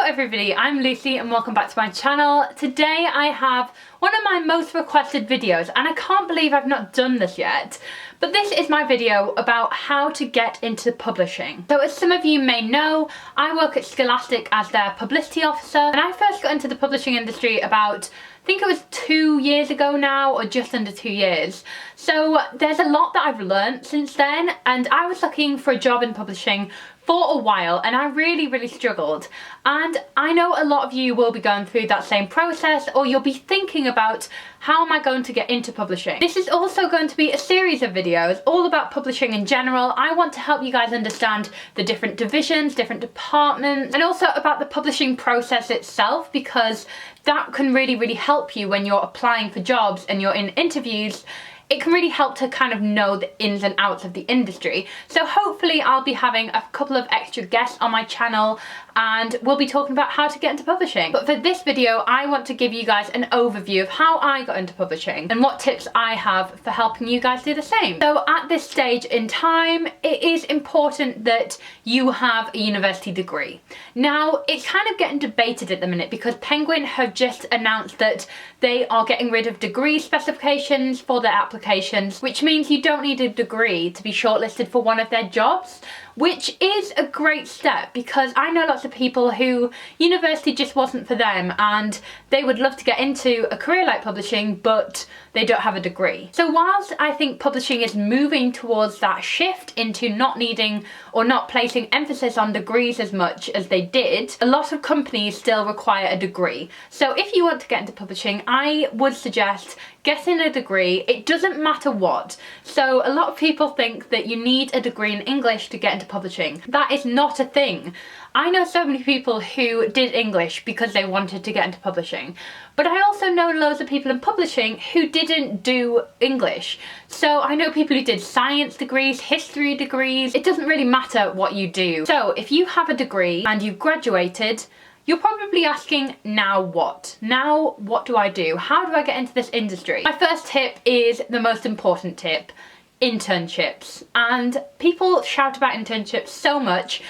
everybody, I'm Lucy and welcome back to my channel. Today I have one of my most requested videos and I can't believe I've not done this yet. But this is my video about how to get into publishing. So as some of you may know, I work at Scholastic as their publicity officer and I first got into the publishing industry about, I think it was 2 years ago now, or just under 2 years. So there's a lot that I've learned since then, and I was looking for a job in publishing for a while and I really struggled. And I know a lot of you will be going through that same process, or you'll be thinking about how am I going to get into publishing. This is also going to be a series of videos all about publishing in general. I want to help you guys understand the different divisions, different departments, and also about the publishing process itself, because that can really help you when you're applying for jobs and you're in interviews. It can really help to kind of know the ins and outs of the industry. So hopefully I'll be having a couple of extra guests on my channel and we'll be talking about how to get into publishing. But for this video, I want to give you guys an overview of how I got into publishing and what tips I have for helping you guys do the same. So at this stage in time, it is important that you have a university degree. Now, it's kind of getting debated at the minute because Penguin have just announced that they are getting rid of degree specifications for their applications, which means you don't need a degree to be shortlisted for one of their jobs, which is a great step because I know lots of people who university just wasn't for them and they would love to get into a career like publishing, but they don't have a degree. So whilst I think publishing is moving towards that shift into not needing or not placing emphasis on degrees as much as they did, a lot of companies still require a degree. So if you want to get into publishing, I would suggest getting a degree. It doesn't matter what. So a lot of people think that you need a degree in English to get into publishing. That is not a thing. I know so many people who did English because they wanted to get into publishing, but I also know loads of people in publishing who didn't do English. So I know people who did science degrees, history degrees. It doesn't really matter what you do. So if you have a degree and you've graduated, you're probably asking, now what? Now what do I do? How do I get into this industry? My first tip is the most important tip: internships. And people shout about internships so much.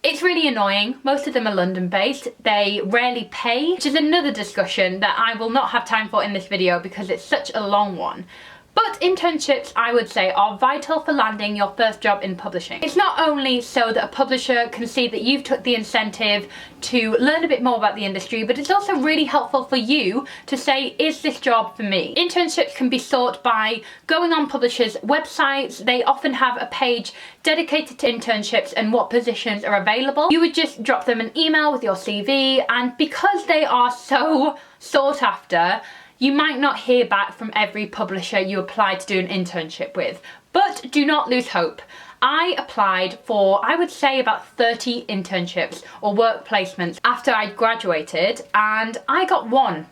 It's really annoying. Most of them are London based. They rarely pay, which is another discussion that I will not have time for in this video because it's such a long one. But internships, I would say, are vital for landing your first job in publishing. It's not only so that a publisher can see that you've took the incentive to learn a bit more about the industry, but it's also really helpful for you to say, is this job for me? Internships can be sought by going on publishers' websites. They often have a page dedicated to internships and what positions are available. You would just drop them an email with your CV, and because they are so sought after, you might not hear back from every publisher you apply to do an internship with, but do not lose hope. I applied for, I would say, about 30 internships or work placements after I graduated, and I got one.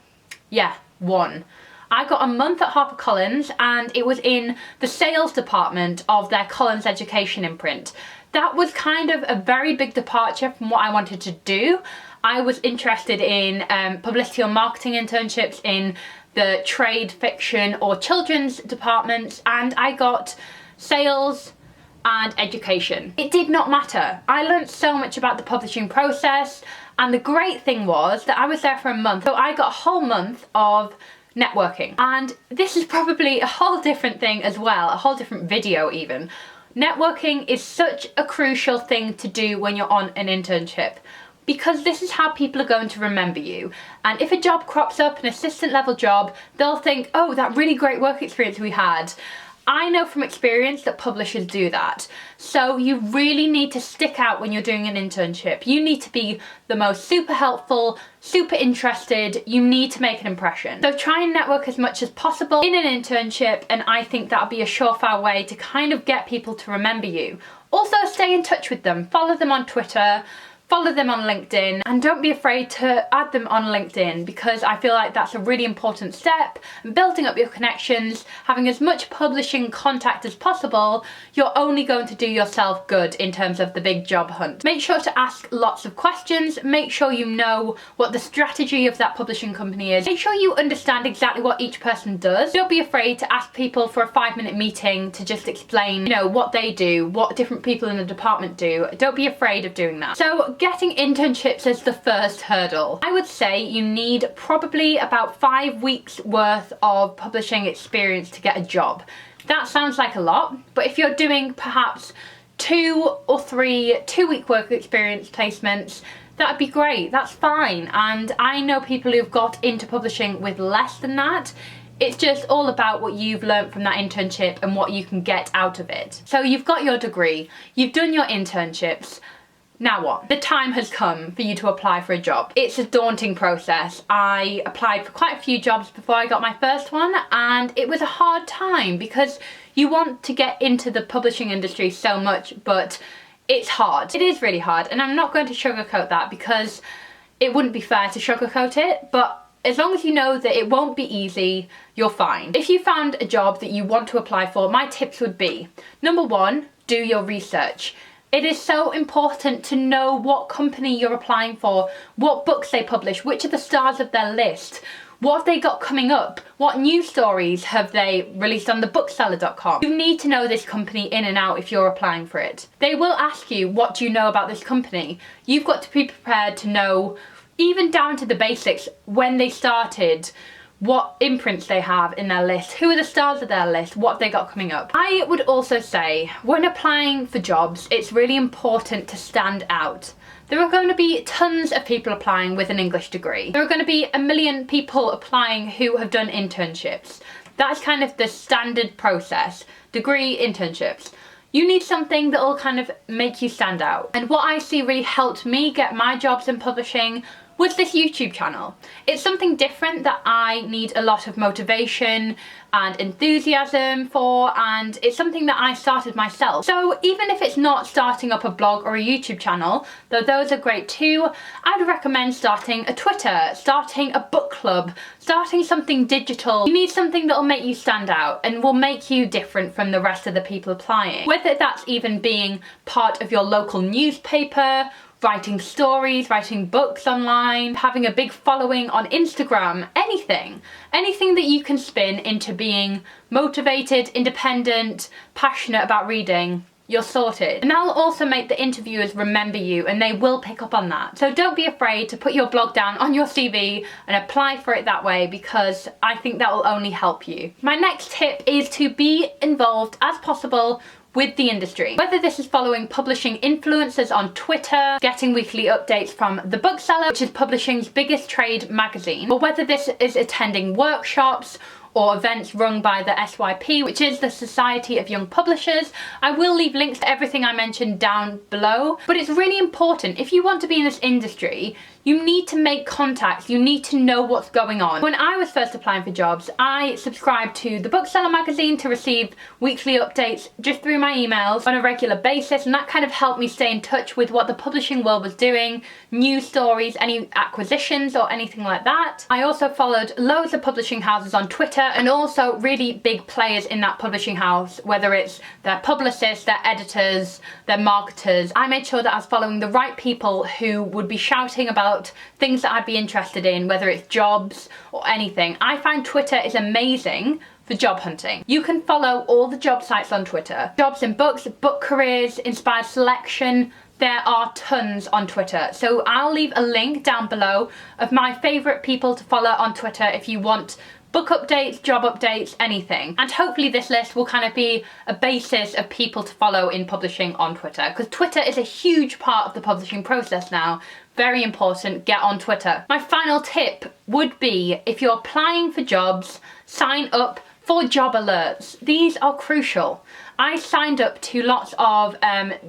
Yeah, one. I got a month at HarperCollins and it was in the sales department of their Collins Education imprint. That was kind of a very big departure from what I wanted to do. I was interested in publicity or marketing internships in the trade, fiction or children's departments, and I got sales and education. It did not matter. I learned so much about the publishing process, and the great thing was that I was there for a month, so I got a whole month of networking. And this is probably a whole different thing as well, a whole different video even. Networking is such a crucial thing to do when you're on an internship, because this is how people are going to remember you. And if a job crops up, an assistant level job, they'll think, oh, that really great work experience we had. I know from experience that publishers do that. So you really need to stick out when you're doing an internship. You need to be the most super helpful, super interested. You need to make an impression. So try and network as much as possible in an internship, and I think that'll be a surefire way to kind of get people to remember you. Also, stay in touch with them. Follow them on Twitter. Follow them on LinkedIn, and don't be afraid to add them on LinkedIn, because I feel like that's a really important step. Building up your connections, having as much publishing contact as possible, you're only going to do yourself good in terms of the big job hunt. Make sure to ask lots of questions. Make sure you know what the strategy of that publishing company is. Make sure you understand exactly what each person does. Don't be afraid to ask people for a 5-minute meeting to just explain, you know, what they do, what different people in the department do. Don't be afraid of doing that. So getting internships is the first hurdle. I would say you need probably about 5 weeks worth of publishing experience to get a job. That sounds like a lot, but if you're doing perhaps 2 or 3 2-week work experience placements, that'd be great, that's fine. And I know people who've got into publishing with less than that. It's just all about what you've learned from that internship and what you can get out of it. So you've got your degree, you've done your internships, now what? The time has come for you to apply for a job. It's a daunting process. I applied for quite a few jobs before I got my first one, and it was a hard time because you want to get into the publishing industry so much, but it's hard. It is really hard, and I'm not going to sugarcoat that because it wouldn't be fair to sugarcoat it, but as long as you know that it won't be easy, you're fine. If you found a job that you want to apply for, my tips would be, number 1, do your research. It is so important to know what company you're applying for, what books they publish, which are the stars of their list, what have they got coming up, what news stories have they released on thebookseller.com. You need to know this company in and out if you're applying for it. They will ask you, what do you know about this company? You've got to be prepared to know, even down to the basics, when they started, what imprints they have in their list, who are the stars of their list, what they got coming up. I would also say, when applying for jobs, it's really important to stand out. There are going to be tons of people applying with an English degree. There are going to be a million people applying who have done internships. That's kind of the standard process, degree, internships. You need something that will kind of make you stand out. And what I see really helped me get my jobs in publishing was this YouTube channel. It's something different that I need a lot of motivation and enthusiasm for, and it's something that I started myself. So even if it's not starting up a blog or a YouTube channel, though those are great too, I'd recommend starting a Twitter, starting a book club, starting something digital. You need something that will make you stand out and will make you different from the rest of the people applying. Whether that's even being part of your local newspaper, writing stories, writing books online, having a big following on Instagram, anything. Anything that you can spin into being motivated, independent, passionate about reading, you're sorted. And that'll also make the interviewers remember you, and they will pick up on that. So don't be afraid to put your blog down on your CV and apply for it that way, because I think that will only help you. My next tip is to be involved as possible with the industry. Whether this is following publishing influencers on Twitter, getting weekly updates from The Bookseller, which is publishing's biggest trade magazine, or whether this is attending workshops or events run by the SYP, which is the Society of Young Publishers. I will leave links to everything I mentioned down below, but it's really important. If you want to be in this industry, you need to make contacts, you need to know what's going on. When I was first applying for jobs, I subscribed to the Bookseller magazine to receive weekly updates just through my emails on a regular basis, and that kind of helped me stay in touch with what the publishing world was doing, news stories, any acquisitions or anything like that. I also followed loads of publishing houses on Twitter, and also really big players in that publishing house, whether it's their publicists, their editors, their marketers. I made sure that I was following the right people who would be shouting about things that I'd be interested in, whether it's jobs or anything. I find Twitter is amazing for job hunting. You can follow all the job sites on Twitter. Jobs in books, book careers, inspired selection. There are tons on Twitter. So I'll leave a link down below of my favourite people to follow on Twitter if you want book updates, job updates, anything. And hopefully this list will kind of be a basis of people to follow in publishing on Twitter, because Twitter is a huge part of the publishing process now. Very important, get on Twitter. My final tip would be, if you're applying for jobs, sign up for job alerts. These are crucial. I signed up to lots of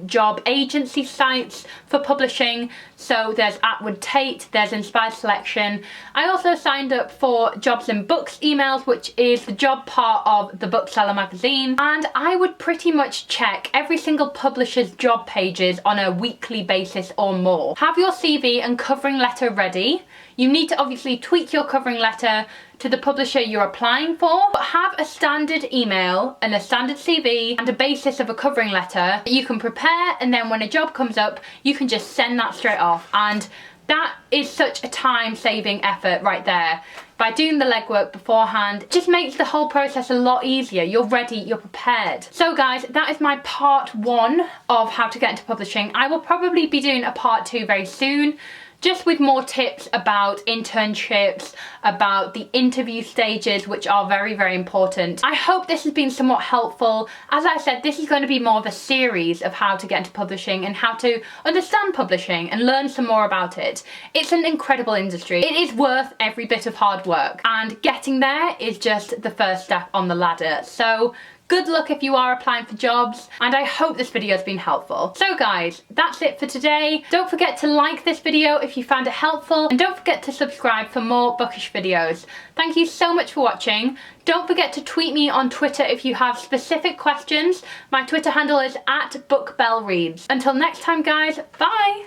job agency sites for publishing. So there's Atwood Tate, there's Inspired Selection. I also signed up for Jobs in Books emails, which is the job part of the Bookseller magazine. And I would pretty much check every single publisher's job pages on a weekly basis or more. Have your CV and covering letter ready. You need to obviously tweak your covering letter to the publisher you're applying for, but have a standard email and a standard CV and a basis of a covering letter that you can prepare, and then when a job comes up, you can just send that straight off. And That is such a time-saving effort right there. By doing the legwork beforehand, it just makes the whole process a lot easier. You're ready, you're prepared. So guys, that is my part 1 of how to get into publishing. I will probably be doing a part 2 very soon, just with more tips about internships, about the interview stages, which are very, very important. I hope this has been somewhat helpful. As I said, this is going to be more of a series of how to get into publishing and how to understand publishing and learn some more about it. It's an incredible industry. It is worth every bit of hard work, and getting there is just the first step on the ladder. So good luck if you are applying for jobs, and I hope this video has been helpful. So guys, that's it for today. Don't forget to like this video if you found it helpful, and don't forget to subscribe for more bookish videos. Thank you so much for watching. Don't forget to tweet me on Twitter if you have specific questions. My Twitter handle is @BookBelleReads. Until next time guys, bye!